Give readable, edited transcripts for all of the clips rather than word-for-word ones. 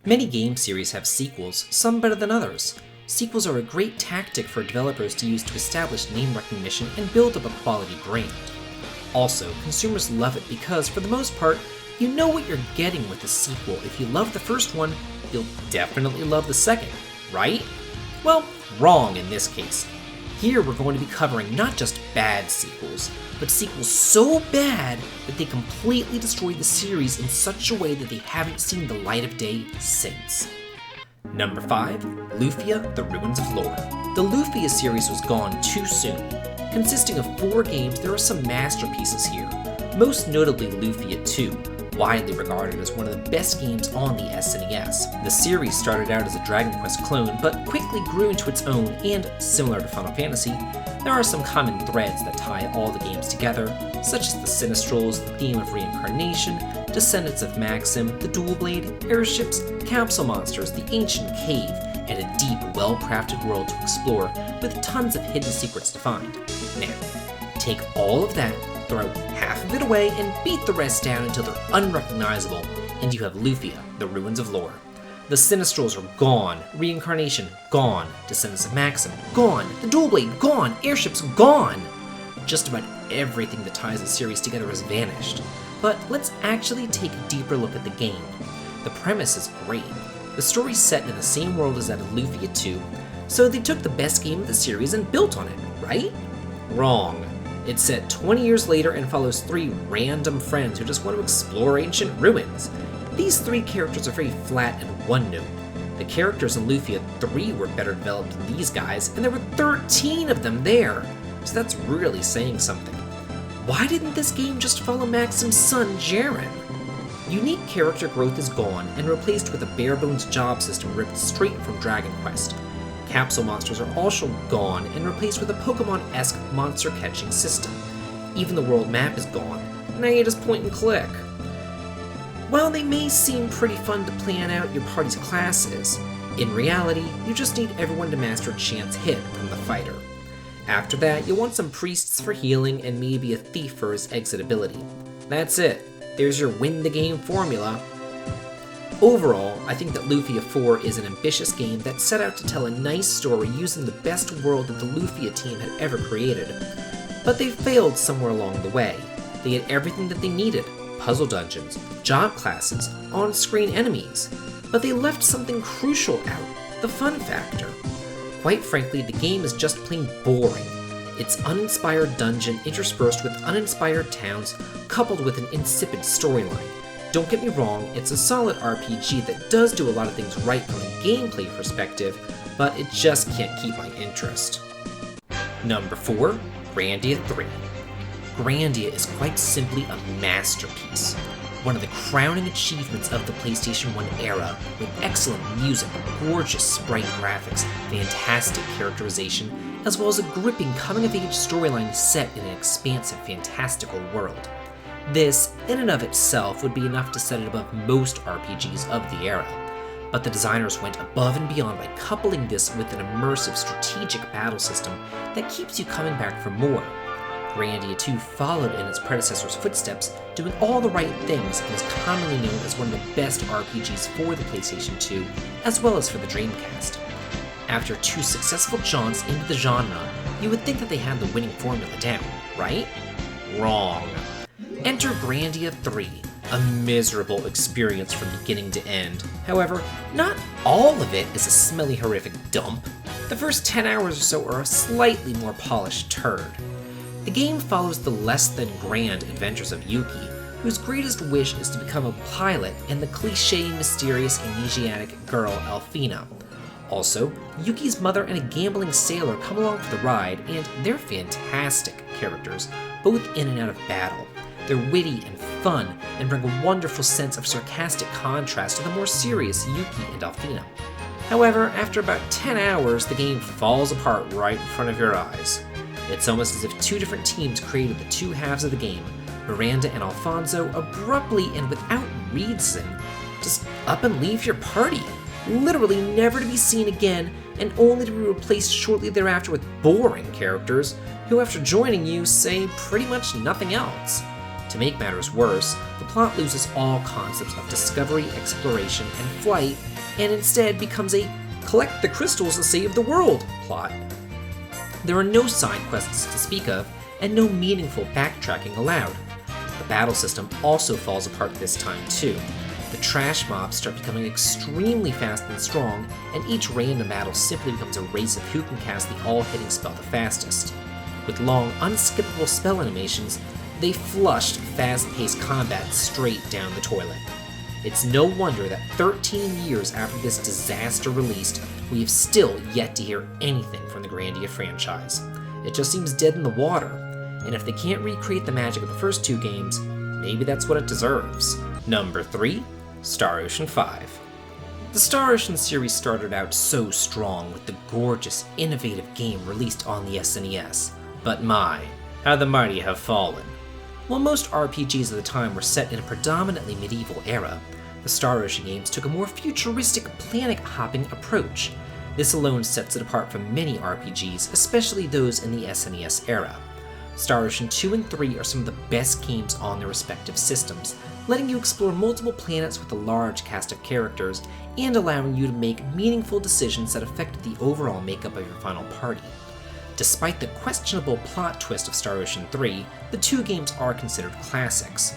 Many game series have sequels, some better than others. Sequels are a great tactic for developers to use to establish name recognition and build up a quality brand. Also, consumers love it because, for the most part, you know what you're getting with a sequel. If you love the first one, you'll definitely love the second, right? Well, wrong in this case. Here we're going to be covering not just bad sequels, but sequels so bad that they completely destroy the series in such a way that they haven't seen the light of day since. Number 5, Lufia: The Ruins of Lore. The Lufia series was gone too soon. Consisting of 4 games, there are some masterpieces here, most notably Lufia 2, widely regarded as one of the best games on the SNES. The series started out as a Dragon Quest clone, but quickly grew into its own, and, similar to Final Fantasy, there are some common threads that tie all the games together, such as the Sinistrals, the theme of reincarnation, Descendants of Maxim, the Dual Blade, airships, capsule monsters, the ancient cave, and a deep, well-crafted world to explore with tons of hidden secrets to find. Now, take all of that, throw half of it away, and beat the rest down until they're unrecognizable, and you have Lufia: The Ruins of Lore. The Sinistrals are gone, Reincarnation gone, Descendants of Maxim gone, the Dual Blade gone, airships gone! Just about everything that ties the series together has vanished. But let's actually take a deeper look at the game. The premise is great. The story's set in the same world as that of Lufia 2, so they took the best game of the series and built on it, right? Wrong. It's set 20 years later and follows 3 random friends who just want to explore ancient ruins. These 3 characters are very flat and one-note. The characters in Lufia 3 were better developed than these guys, and there were 13 of them there, so that's really saying something. Why didn't this game just follow Maxim's son, Jaren? Unique character growth is gone and replaced with a bare-bones job system ripped straight from Dragon Quest. Capsule monsters are also gone and replaced with a Pokemon-esque monster-catching system. Even the world map is gone. Now you just point and click. While they may seem pretty fun to plan out your party's classes, in reality, you just need everyone to master Chance Hit from the fighter. After that, you'll want some priests for healing and maybe a thief for his exit ability. That's it. There's your win-the-game formula. Overall, I think that Lufia 4 is an ambitious game that set out to tell a nice story using the best world that the Lufia team had ever created. But they failed somewhere along the way. They had everything that they needed: puzzle dungeons, job classes, on-screen enemies. But they left something crucial out: the fun factor. Quite frankly, the game is just plain boring. It's uninspired dungeon interspersed with uninspired towns, coupled with an insipid storyline. Don't get me wrong, it's a solid RPG that does do a lot of things right from a gameplay perspective, but it just can't keep my interest. Number 4, Grandia 3. Grandia is quite simply a masterpiece. One of the crowning achievements of the PlayStation 1 era, with excellent music, gorgeous sprite graphics, fantastic characterization, as well as a gripping coming-of-age storyline set in an expansive, fantastical world. This, in and of itself, would be enough to set it above most RPGs of the era, but the designers went above and beyond by coupling this with an immersive, strategic battle system that keeps you coming back for more. Grandia 2 followed in its predecessor's footsteps, doing all the right things, and is commonly known as one of the best RPGs for the PlayStation 2, as well as for the Dreamcast. After 2 successful jaunts into the genre, you would think that they had the winning formula down, right? Wrong. Enter Grandia 3, a miserable experience from beginning to end. However, not all of it is a smelly, horrific dump. The first 10 hours or so are a slightly more polished turd. The game follows the less-than-grand adventures of Yuki, whose greatest wish is to become a pilot, and the cliché, mysterious, amnesiac girl Alfina. Also, Yuki's mother and a gambling sailor come along for the ride, and they're fantastic characters, both in and out of battle. They're witty and fun, and bring a wonderful sense of sarcastic contrast to the more serious Yuki and Alfina. However, after about 10 hours, the game falls apart right in front of your eyes. It's almost as if 2 different teams created the 2 halves of the game. Miranda and Alfonso abruptly and without reason just up and leave your party, literally never to be seen again, and only to be replaced shortly thereafter with boring characters who, after joining you, say pretty much nothing else. To make matters worse, the plot loses all concepts of discovery, exploration, and flight, and instead becomes a collect the crystals to save the world plot. There are no side quests to speak of, and no meaningful backtracking allowed. The battle system also falls apart this time too. The trash mobs start becoming extremely fast and strong, and each random battle simply becomes a race of who can cast the all-hitting spell the fastest. With long, unskippable spell animations, they flushed fast-paced combat straight down the toilet. It's no wonder that 13 years after this disaster released, we have still yet to hear anything from the Grandia franchise. It just seems dead in the water, and if they can't recreate the magic of the first two games, maybe that's what it deserves. Number 3, Star Ocean 5. The Star Ocean series started out so strong with the gorgeous, innovative game released on the SNES, but my, how the mighty have fallen. While most RPGs of the time were set in a predominantly medieval era, the Star Ocean games took a more futuristic planet-hopping approach. This alone sets it apart from many RPGs, especially those in the SNES era. Star Ocean 2 and 3 are some of the best games on their respective systems, letting you explore multiple planets with a large cast of characters, and allowing you to make meaningful decisions that affect the overall makeup of your final party. Despite the questionable plot twist of Star Ocean 3, the two games are considered classics.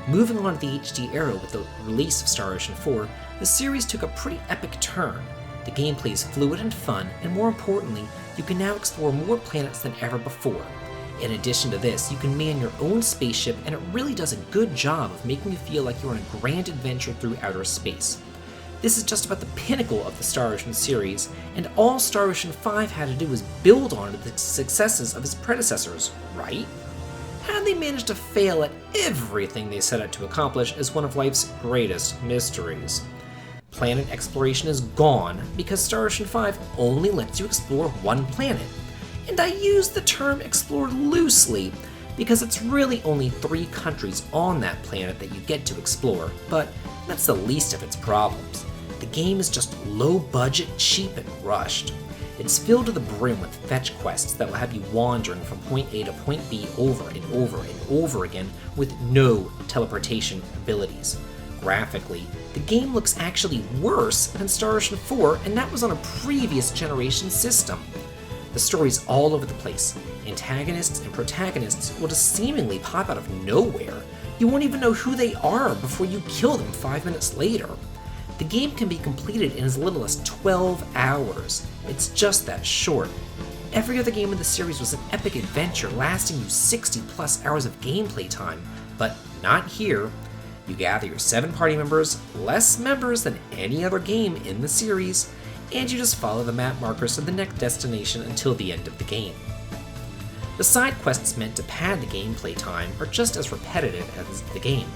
Moving on to the HD era with the release of Star Ocean 4, the series took a pretty epic turn. The gameplay is fluid and fun, and more importantly, you can now explore more planets than ever before. In addition to this, you can man your own spaceship, and it really does a good job of making you feel like you're on a grand adventure through outer space. This is just about the pinnacle of the Star Ocean series, and all Star Ocean 5 had to do was build on to the successes of its predecessors, right? How did they manage to fail at everything they set out to accomplish is one of life's greatest mysteries. Planet exploration is gone because Star Ocean 5 only lets you explore one planet. And I use the term explore loosely, because it's really only 3 countries on that planet that you get to explore, but that's the least of its problems. The game is just low budget, cheap, and rushed. It's filled to the brim with fetch quests that will have you wandering from point A to point B over and over and over again with no teleportation abilities. Graphically, the game looks actually worse than Star Ocean 4, and that was on a previous generation system. The story's all over the place. Antagonists and protagonists will just seemingly pop out of nowhere. You won't even know who they are before you kill them 5 minutes later. The game can be completed in as little as 12 hours. It's just that short. Every other game in the series was an epic adventure lasting you 60 plus hours of gameplay time, but not here. You gather your 7 party members, less members than any other game in the series, and you just follow the map markers to the next destination until the end of the game. The side quests meant to pad the gameplay time are just as repetitive as the game.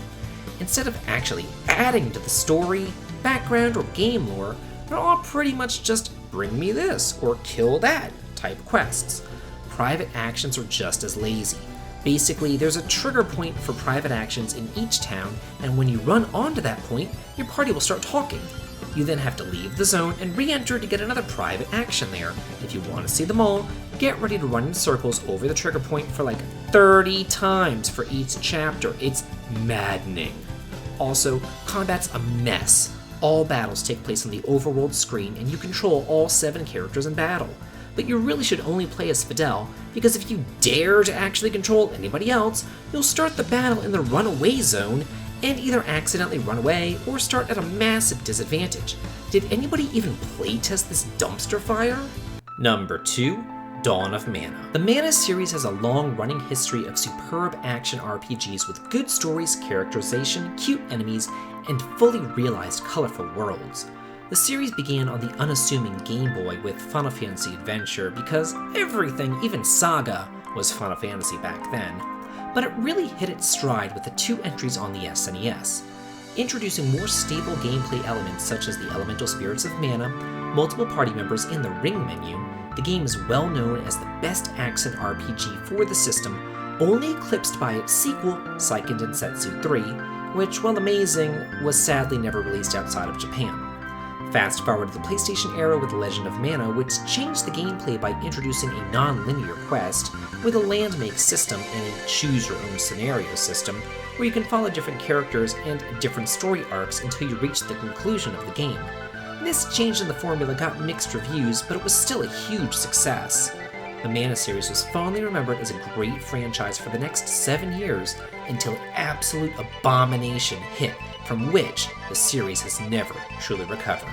Instead of actually adding to the story, background, or game lore, they're all pretty much just bring me this or kill that type quests. Private actions are just as lazy. Basically, there's a trigger point for private actions in each town, and when you run onto that point, your party will start talking. You then have to leave the zone and re-enter to get another private action there. If you want to see them all, get ready to run in circles over the trigger point for like 30 times for each chapter. It's maddening. Also, combat's a mess. All battles take place on the overworld screen, and you control all 7 characters in battle. But you really should only play as Fidel, because if you dare to actually control anybody else, you'll start the battle in the runaway zone, and either accidentally run away or start at a massive disadvantage. Did anybody even playtest this dumpster fire? Number 2, Dawn of Mana. The Mana series has a long-running history of superb action RPGs with good stories, characterization, cute enemies, and fully realized colorful worlds. The series began on the unassuming Game Boy with Final Fantasy Adventure because everything, even Saga, was Final Fantasy back then. But it really hit its stride with the 2 entries on the SNES. Introducing more stable gameplay elements such as the elemental spirits of mana, multiple party members, and the ring menu, the game is well known as the best action RPG for the system, only eclipsed by its sequel, Seiken Densetsu 3, which, while amazing, was sadly never released outside of Japan. Fast forward to the PlayStation era with Legend of Mana, which changed the gameplay by introducing a non-linear quest with a land-make system and a choose-your-own-scenario system, where you can follow different characters and different story arcs until you reach the conclusion of the game. This change in the formula got mixed reviews, but it was still a huge success. The Mana series was fondly remembered as a great franchise for the next 7 years until absolute abomination hit, from which the series has never truly recovered.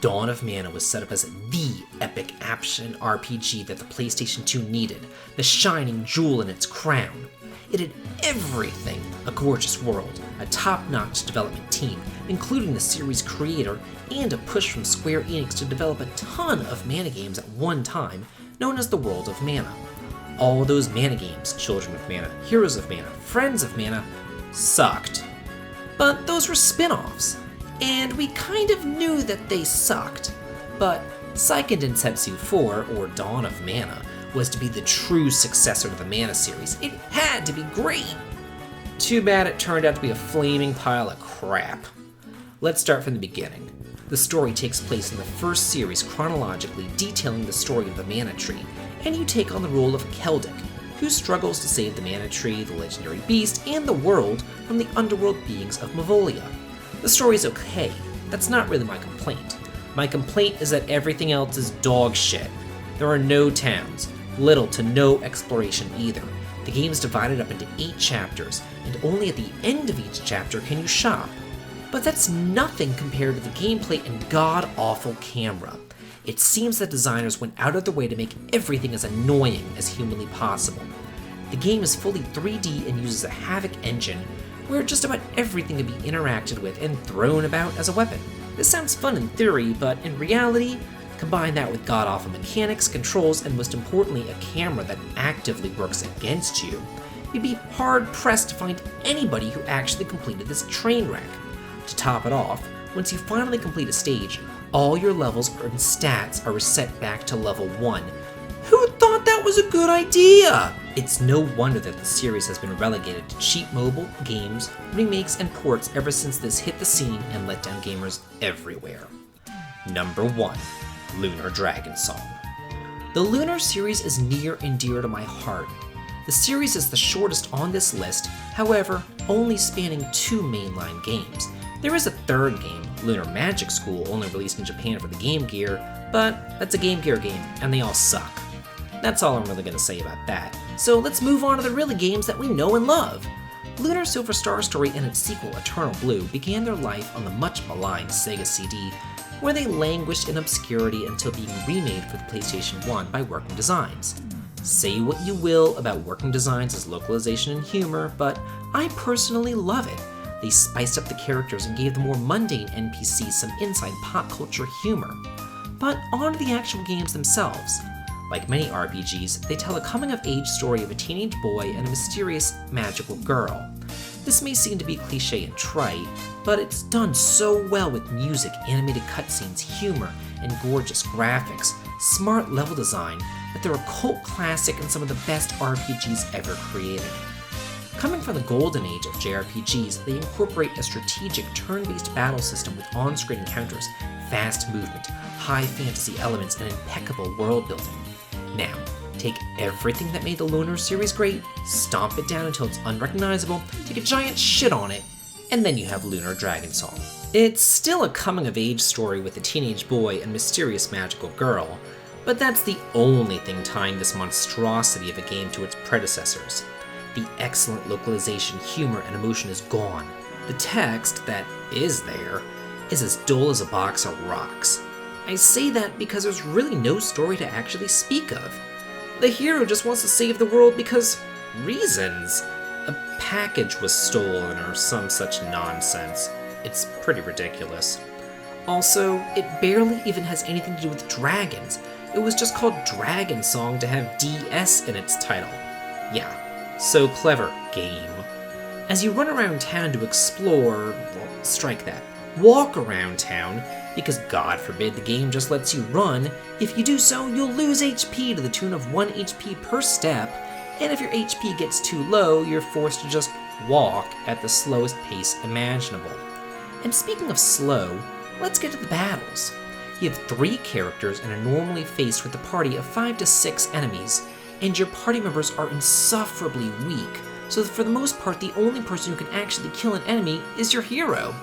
Dawn of Mana was set up as the epic action RPG that the PlayStation 2 needed, the shining jewel in its crown. It had everything: a gorgeous world, a top-notch development team, including the series creator, and a push from Square Enix to develop a ton of Mana games at one time, known as the World of Mana. All those Mana games, Children of Mana, Heroes of Mana, Friends of Mana, sucked. But those were spin-offs, and we kind of knew that they sucked. But Seiken Densetsu 4, or Dawn of Mana, was to be the true successor to the Mana series. It had to be great! Too bad it turned out to be a flaming pile of crap. Let's start from the beginning. The story takes place in the first series chronologically, detailing the story of the Mana Tree, and you take on the role of Keldic, who struggles to save the Mana Tree, the legendary beast, and the world from the underworld beings of Mavolia. The story's okay. That's not really my complaint. My complaint is that everything else is dog shit. There are no towns, little to no exploration either. The game is divided up into 8 chapters, and only at the end of each chapter can you shop. But that's nothing compared to the gameplay and god-awful camera. It seems that designers went out of their way to make everything as annoying as humanly possible. The game is fully 3D and uses a Havoc engine, where just about everything can be interacted with and thrown about as a weapon. This sounds fun in theory, but in reality, combine that with god-awful mechanics, controls, and most importantly, a camera that actively works against you, you'd be hard-pressed to find anybody who actually completed this train wreck. To top it off, once you finally complete a stage, all your levels and stats are reset back to level 1. Who thought that was a good idea? It's no wonder that the series has been relegated to cheap mobile games, remakes, and ports ever since this hit the scene and let down gamers everywhere. Number 1. Lunar Dragons Song. The Lunar series is near and dear to my heart. The series is the shortest on this list, however, only spanning 2 mainline games. There is a third game, Lunar Magic School, only released in Japan for the Game Gear, but that's a Game Gear game, and they all suck. That's all I'm really going to say about that. So let's move on to the really games that we know and love. Lunar Silver Star Story and its sequel, Eternal Blue, began their life on the much-maligned Sega CD, where they languished in obscurity until being remade for the PlayStation 1 by Working Designs. Say what you will about Working Designs as localization and humor, but I personally love it. They spiced up the characters and gave the more mundane NPCs some inside pop culture humor. But on to the actual games themselves. Like many RPGs, they tell a coming-of-age story of a teenage boy and a mysterious, magical girl. This may seem to be cliché and trite, but it's done so well with music, animated cutscenes, humor, and gorgeous graphics, smart level design, that they're a cult classic and some of the best RPGs ever created. Coming from the golden age of JRPGs, they incorporate a strategic turn-based battle system with on-screen encounters, fast movement, high fantasy elements, and impeccable world building. Now, take everything that made the Lunar series great, stomp it down until it's unrecognizable, take a giant shit on it, and then you have Lunar Dragons Song. It's still a coming-of-age story with a teenage boy and mysterious magical girl, but that's the only thing tying this monstrosity of a game to its predecessors. The excellent localization, humor, and emotion is gone. The text that is there is as dull as a box of rocks. I say that because there's really no story to actually speak of. The hero just wants to save the world because reasons. A package was stolen or some such nonsense. It's pretty ridiculous. Also, it barely even has anything to do with dragons. It was just called Dragon Song to have DS in its title. Yeah, so clever, game. As you run around town to explore, well, strike that, walk around town, because God forbid the game just lets you run. If you do so, you'll lose HP to the tune of 1 HP per step, and if your HP gets too low, you're forced to just walk at the slowest pace imaginable. And speaking of slow, let's get to the battles. You have 3 characters and are normally faced with a party of 5 to 6 enemies, and your party members are insufferably weak, so for the most part the only person who can actually kill an enemy is your hero.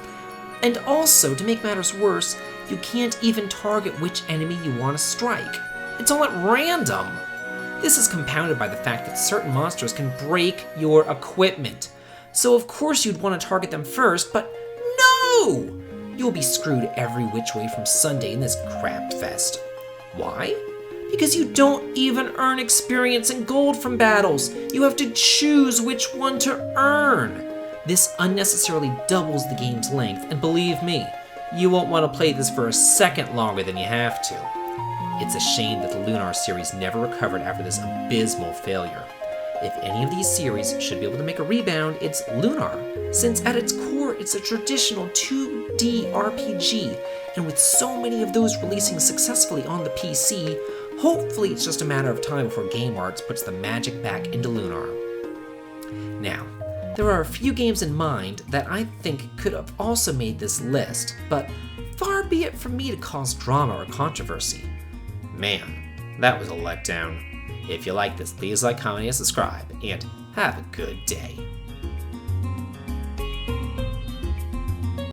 And also, to make matters worse, you can't even target which enemy you want to strike. It's all at random. This is compounded by the fact that certain monsters can break your equipment. So of course you'd want to target them first, but no! You'll be screwed every which way from Sunday in this crap fest. Why? Because you don't even earn experience and gold from battles. You have to choose which one to earn. This unnecessarily doubles the game's length, and believe me, you won't want to play this for a second longer than you have to. It's a shame that the Lunar series never recovered after this abysmal failure. If any of these series should be able to make a rebound, it's Lunar, since at its core it's a traditional 2D RPG, and with so many of those releasing successfully on the PC, hopefully it's just a matter of time before Game Arts puts the magic back into Lunar. Now, there are a few games in mind that I think could have also made this list, but far be it from me to cause drama or controversy. Man, that was a letdown. If you like this, please like, comment, and subscribe, and have a good day.